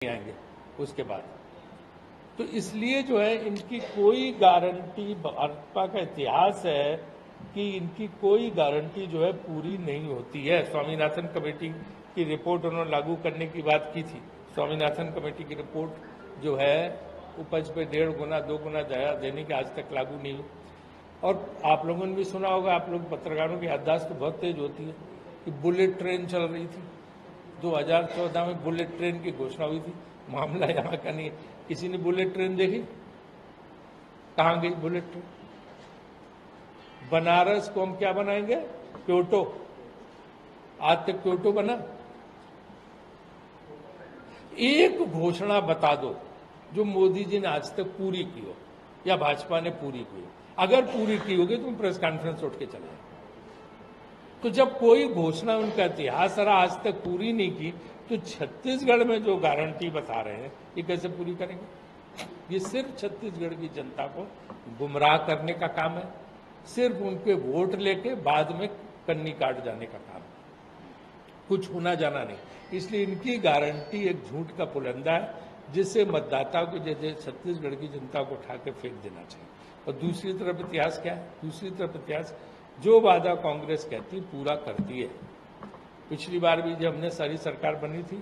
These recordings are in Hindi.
आएंगे उसके बाद। तो इसलिए जो है इनकी कोई गारंटी, भाजपा का इतिहास है कि इनकी कोई गारंटी जो है पूरी नहीं होती है। स्वामीनाथन कमेटी की रिपोर्ट उन्होंने लागू करने की बात की थी। स्वामीनाथन कमेटी की रिपोर्ट जो है उपज पे 1.5 गुना 2 गुना ज्यादा देने की आज तक लागू नहीं हुई। और आप लोगों ने भी सुना होगा, आप लोग पत्रकारों की याददाश्त तो बहुत तेज होती है, कि बुलेट ट्रेन चल रही थी। 2014 में बुलेट ट्रेन की घोषणा हुई थी। मामला यहाँ का नहीं है। किसी ने बुलेट ट्रेन देखी? कहाँ गई बुलेट ट्रेन? बनारस को हम क्या बनाएंगे? क्योटो। आज तक क्योटो बना? एक घोषणा बता दो जो मोदी जी ने आज तक पूरी की हो या भाजपा ने पूरी की हो। अगर पूरी की होगी तो प्रेस कॉन्फ्रेंस उठ के चले जाए। तो जब कोई घोषणा उनका इतिहास रहा आज तक पूरी नहीं की, तो छत्तीसगढ़ में जो गारंटी बता रहे हैं ये कैसे पूरी करेंगे? ये सिर्फ छत्तीसगढ़ की जनता को गुमराह करने का काम है, सिर्फ उनके वोट लेके बाद में कन्नी काट जाने का काम है, कुछ होना जाना नहीं। इसलिए इनकी गारंटी एक झूठ का पुलंदा है, जिससे मतदाताओं को जैसे छत्तीसगढ़ की जनता को उठा के फेंक देना चाहिए। और दूसरी तरफ इतिहास क्या है? दूसरी तरफ इतिहास, जो वादा कांग्रेस कहती पूरा करती है। पिछली बार भी जब हमने सारी सरकार बनी थी,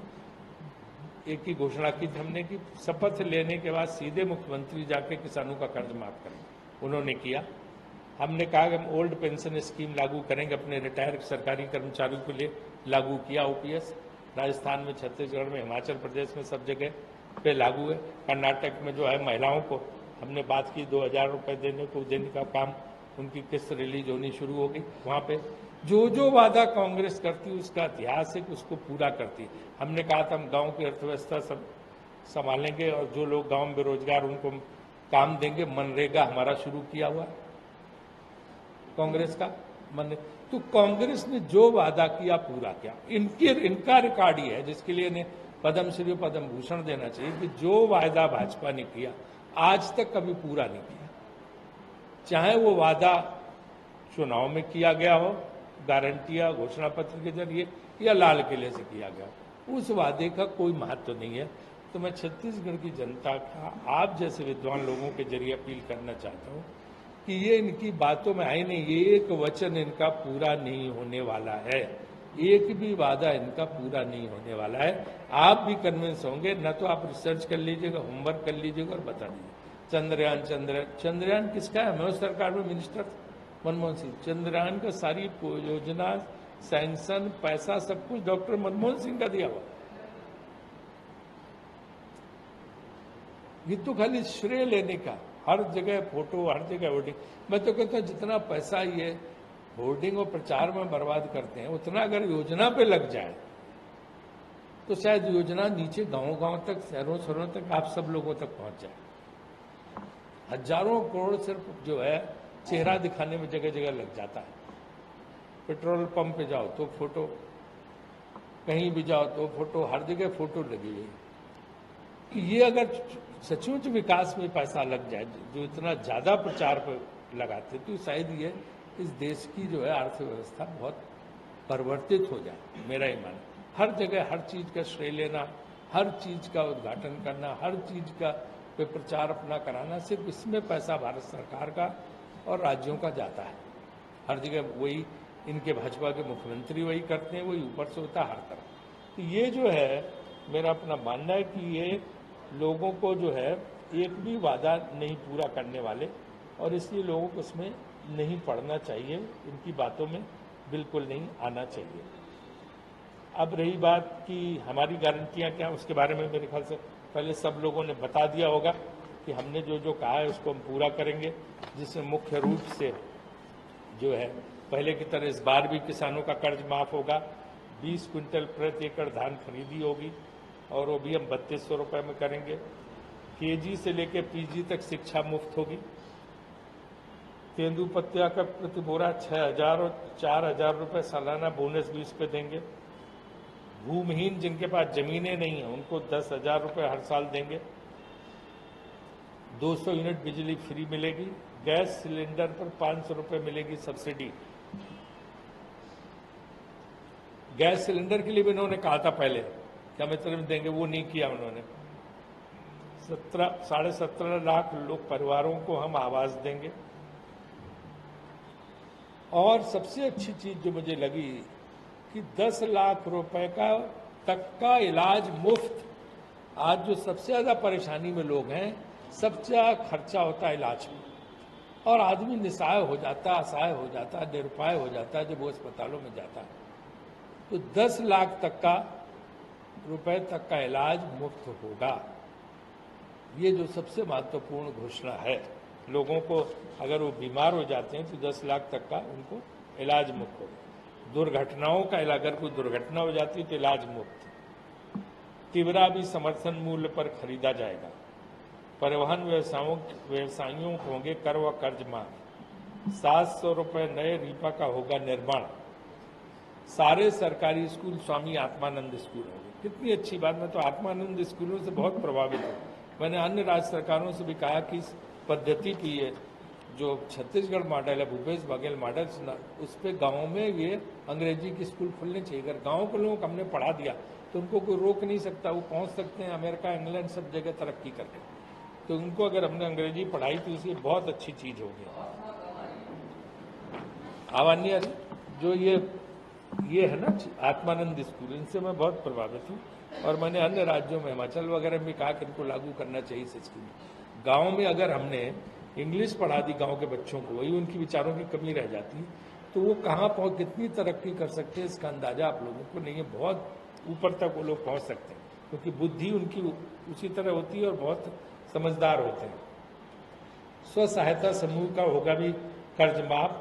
एक ही घोषणा की थी हमने कि शपथ लेने के बाद सीधे मुख्यमंत्री जाके किसानों का कर्ज माफ करेंगे। उन्होंने किया। हमने कहा कि हम ओल्ड पेंशन स्कीम लागू करेंगे, अपने रिटायर सरकारी कर्मचारियों के लिए लागू किया। ओपीएस राजस्थान में, छत्तीसगढ़ में, हिमाचल प्रदेश में सब जगह पे लागू है। कर्नाटक में जो है महिलाओं को हमने बात की 2000 रुपए देने का काम, उनकी किस्त रिलीज होनी शुरू हो गई। वहां पे जो वादा कांग्रेस करती है उसका इतिहास है कि उसको पूरा करती है। हमने कहा था हम गांव की अर्थव्यवस्था सब संभालेंगे और जो लोग गांव में बेरोजगार उनको काम देंगे। मनरेगा हमारा शुरू किया हुआ कांग्रेस का मन। तो कांग्रेस ने जो वादा किया पूरा किया। इनका रिकॉर्ड ही है जिसके लिए इन्हें पद्मश्री और पद्म भूषण देना चाहिए कि जो वादा भाजपा ने किया आज तक कभी पूरा नहीं किया। चाहे वो वादा चुनाव में किया गया हो, गारंटियां घोषणा पत्र के जरिए, या लाल किले से किया गया हो, उस वादे का कोई महत्व नहीं है। तो मैं छत्तीसगढ़ की जनता का आप जैसे विद्वान लोगों के जरिए अपील करना चाहता हूं कि ये इनकी बातों में आई नहीं, ये एक वचन इनका पूरा नहीं होने वाला है। एक भी वादा इनका पूरा नहीं होने वाला है। आप भी कन्विंस होंगे, न तो आप रिसर्च कर लीजिएगा, होमवर्क कर लीजिएगा और बता दीजिए। चंद्रयान किसका है? मैं उस सरकार में मिनिस्टर था, मनमोहन सिंह। चंद्रयान का सारी योजना, सैंक्शन, पैसा सब कुछ डॉक्टर मनमोहन सिंह का दिया हुआ। ये तो खाली श्रेय लेने का, हर जगह फोटो, हर जगह होर्डिंग। मैं तो कहता हूं जितना पैसा ये होर्डिंग और प्रचार में बर्बाद करते हैं, उतना अगर योजना पे लग जाए तो शायद योजना नीचे गांव-गांव तक, शहरों तक, आप सब लोगों तक पहुंच जाए। हजारों करोड़ सिर्फ जो है चेहरा दिखाने में जगह जगह लग जाता है। पेट्रोल पंप पे जाओ तो फोटो, कहीं भी जाओ तो फोटो, हर जगह फोटो लगी हुई है। ये अगर सचमुच विकास में पैसा लग जाए, जो इतना ज्यादा प्रचार पर लगाते, तो शायद ये इस देश की जो है अर्थव्यवस्था बहुत परिवर्तित हो जाए। मेरा ही मानना, हर जगह हर चीज का श्रेय लेना, हर चीज का उद्घाटन करना, हर चीज का पे प्रचार अपना कराना, सिर्फ इसमें पैसा भारत सरकार का और राज्यों का जाता है। हर जगह वही इनके भाजपा के मुख्यमंत्री वही करते हैं, वही ऊपर से होता है हर तरफ। तो ये जो है मेरा अपना मानना है कि ये लोगों को जो है एक भी वादा नहीं पूरा करने वाले, और इसलिए लोगों को उसमें नहीं पड़ना चाहिए, इनकी बातों में बिल्कुल नहीं आना चाहिए। अब रही बात कि हमारी गारंटियां क्या, उसके बारे में मेरे ख्याल से पहले सब लोगों ने बता दिया होगा कि हमने जो कहा है उसको हम पूरा करेंगे, जिसमें मुख्य रूप से जो है पहले की तरह इस बार भी किसानों का कर्ज माफ होगा, 20 क्विंटल प्रति एकड़ धान खरीदी होगी और वो भी हम 3200 रुपये में करेंगे। केजी से लेकर पीजी तक शिक्षा मुफ्त होगी। तेंदुपत्तिया का प्रति बोरा 6000 और 4000 रुपये सालाना बोनस भी इस पे देंगे। भूमिहीन जिनके पास जमीनें नहीं है उनको 10,000 रुपये हर साल देंगे। 200 यूनिट बिजली फ्री मिलेगी। गैस सिलेंडर पर 500 रुपये मिलेगी सब्सिडी। गैस सिलेंडर के लिए भी इन्होंने कहा था पहले क्या मतलब देंगे, वो नहीं किया उन्होंने। 17.5 लाख लोग परिवारों को हम आवास देंगे। और सबसे अच्छी चीज जो मुझे लगी कि 10 लाख रुपए तक का इलाज मुफ्त। आज जो सबसे ज्यादा परेशानी में लोग हैं, सबसे ज्यादा खर्चा होता है इलाज में, और आदमी निस्सहाय हो जाता है, असहाय हो जाता है, निरुपाय हो जाता है जब वो अस्पतालों में जाता है। तो 10 लाख रुपए तक का इलाज मुफ्त होगा। ये जो सबसे महत्वपूर्ण घोषणा है, लोगों को अगर वो बीमार हो जाते हैं तो 10 लाख तक का उनको इलाज मुफ्त होगा। दुर्घटनाओं का अगर कोई दुर्घटना हो जाती है तो इलाज मुफ्त। तिवरा भी समर्थन मूल्य पर खरीदा जाएगा। परिवहन व्यवसायियों को होंगे कर व कर्ज माफ। 700 रुपए नए रीपा का होगा निर्माण। सारे सरकारी स्कूल स्वामी आत्मानंद स्कूल होंगे। कितनी अच्छी बात। मैं तो आत्मानंद स्कूलों से बहुत प्रभावित हूँ। मैंने अन्य राज्य सरकारों से भी कहा कि इस पद्धति की ये जो छत्तीसगढ़ मॉडल है, भूपेश बघेल मॉडल, उस पर गाँव में ये अंग्रेजी के स्कूल खुलने चाहिए। अगर गाँव के लोगों को हमने पढ़ा दिया तो उनको कोई रोक नहीं सकता, वो पहुंच सकते हैं अमेरिका, इंग्लैंड, सब जगह तरक्की करके। तो उनको अगर हमने अंग्रेजी पढ़ाई तो इसलिए बहुत अच्छी चीज होगी। आवान्य जो ये है ना आत्मानंद स्कूल, इनसे मैं बहुत प्रभावित हूँ। और मैंने अन्य राज्यों में, हिमाचल वगैरह में कहा कि इनको लागू करना चाहिए इस स्कूल। गाँव में अगर हमने इंग्लिश पढ़ा दी गाँव के बच्चों को, वही उनकी विचारों की कमी रह जाती, तो वो कहाँ पहुँच, कितनी तरक्की कर सकते हैं इसका अंदाजा आप लोगों को नहीं है। बहुत ऊपर तक वो लोग पहुँच सकते हैं क्योंकि बुद्धि उनकी उसी तरह होती है और बहुत समझदार होते हैं। स्व सहायता समूह का होगा भी कर्ज माफ।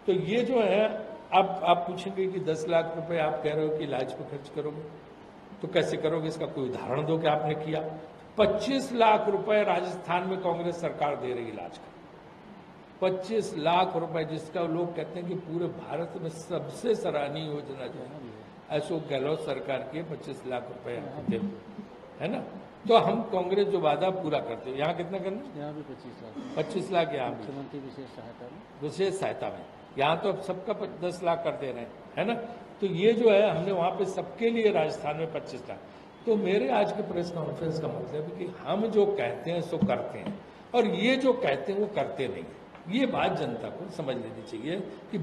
तो ये जो है, अब आप पूछेंगे कि 10 लाख रुपए आप कह रहे हो कि इलाज पर खर्च करोगे, तो कैसे करोगे? इसका कोई उदाहरण दो कि आपने किया। 25 लाख रुपए राजस्थान में कांग्रेस सरकार दे रही इलाज का। 25 लाख रुपए, जिसका लोग कहते हैं कि पूरे भारत में सबसे सराहनीय योजना जो है अशोक गहलोत सरकार की 25 लाख रुपए है ना। तो हम कांग्रेस जो वादा पूरा करते हैं, यहाँ कितना करना? यहाँ भी 25 लाख। 25 लाख यहाँ भी मुख्यमंत्री विशेष सहायता में। विशेष सहायता में यहाँ तो अब सबका 10 लाख कर दे रहे हैं, है ना। तो ये जो है हमने वहां पे सबके लिए राजस्थान में 25 लाख। तो मेरे आज के प्रेस कॉन्फ्रेंस का मतलब है कि हम जो कहते हैं सो करते हैं, और ये जो कहते हैं वो करते नहीं है। ये बात जनता को समझ लेनी चाहिए कि